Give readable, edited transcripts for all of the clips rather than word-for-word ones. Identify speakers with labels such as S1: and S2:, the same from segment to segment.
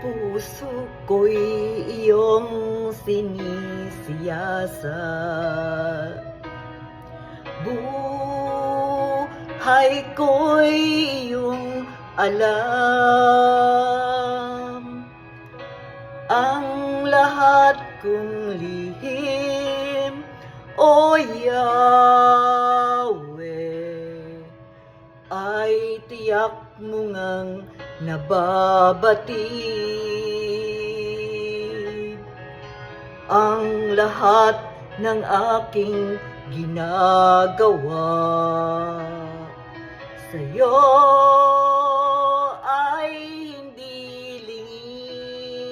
S1: Puso ko'y iyong sinisiyasat, buhay ko'y iyong alam. Ang lahat kong lihim, O Yahweh, ay tiyak mo ngang nababatid. Ang lahat ng aking ginagawa sa'yo ay hindi lingid.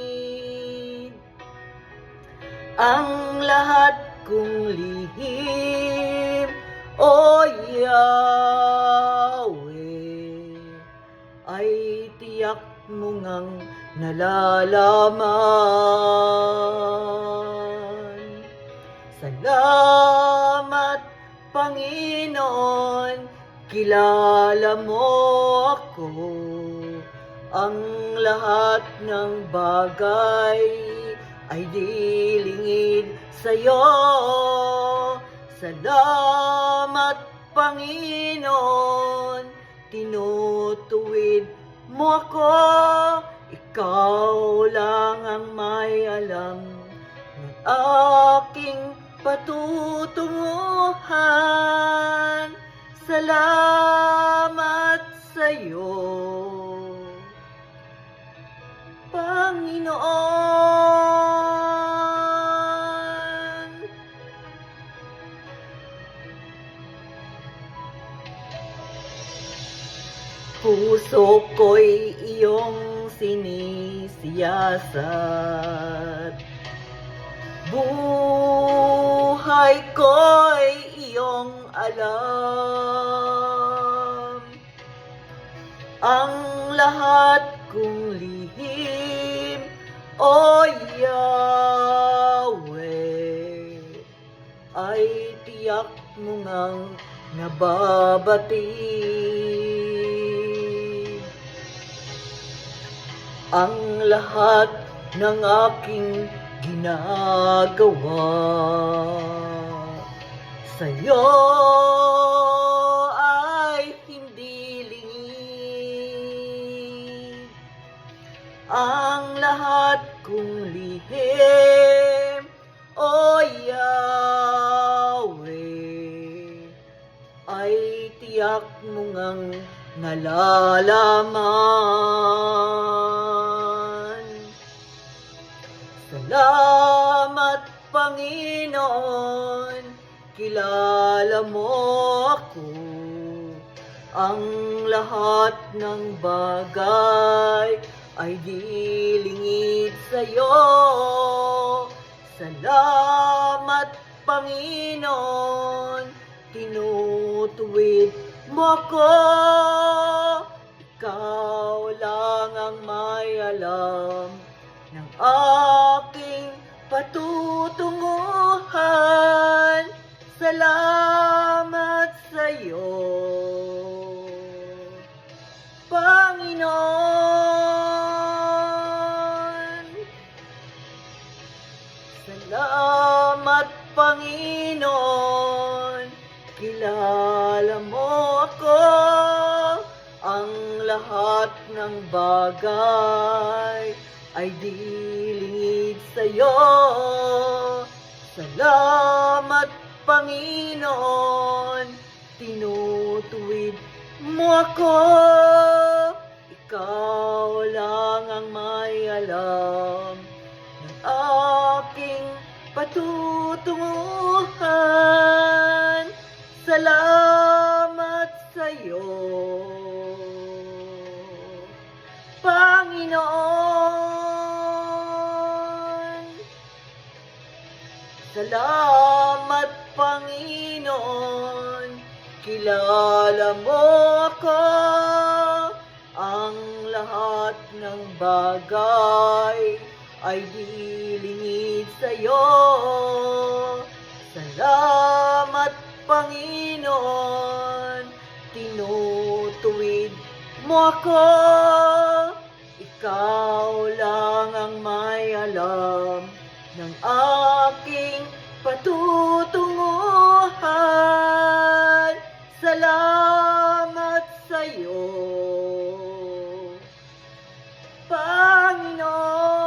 S1: Ang lahat kong lihim, O Yahweh, ay tiyak mo ngang nalalaman. Salamat, Panginoon, kilala mo ako. Ang lahat ng bagay ay dilingid sa'yo. Salamat, Panginoon, tinutuwid mo ako. Ikaw lang ang may alam ng aking patutunguhan. Salamat sa'yo, Panginoon. Puso ko'y iyong sinisiyasat, buhay ko'y iyong alam. Ang lahat kong lihim, O Yahweh, ay tiyak mo ngang nababatid. Ang lahat ng aking ginagawa sa'yo ay hindi lingid. Ang lahat kong lihim, O Yahweh, ay tiyak mo ngang nalalaman. Salamat, Panginoon, kilala mo ako. Ang lahat ng bagay ay dilingid sa'yo. Salamat, Panginoon, tinutuwid mo ako. Ikaw lang ang may alam ng aking patutunguhan. Salamat sa'yo, Panginoon. Salamat, Panginoon, kilala mo ako. Ang lahat ng bagay ay dilingid sa'yo. Salamat, Panginoon, tinutuwid mo ako. Ikaw lang ang may alam ng aking patutunguhan. Salamat sa'yo, Panginoon. Salamat, Panginoon, kilala mo ako. Ang lahat ng bagay ay dilingid sa'yo. Salamat, Panginoon, tinutuwid mo ako. Ikaw lang alam ng aking patutunguhan. Salamat sa iyo, Panginoon.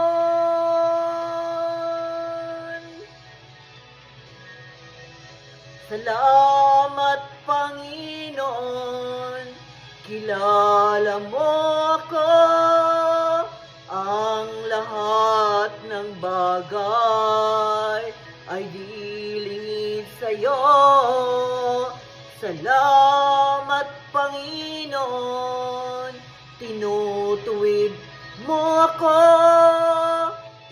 S1: Salamat, Panginoon, kilala mo ako. Ang lahat ng bagay ay dilingid sa iyo. Salamat, Panginoon, tinutuwid mo ako.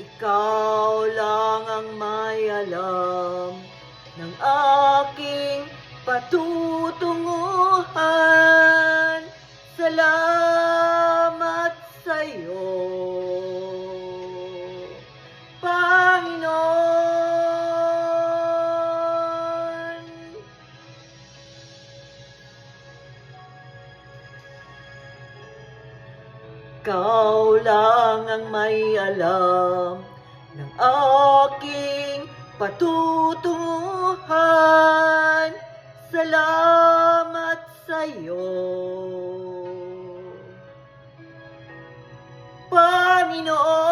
S1: Ikaw lang ang may alam ng aking patutunguhan. Salamat sa iyo, Panginoon. Ikaw lang ang may alam ng aking patutunguhan. Salamat sa iyo, Panginoon.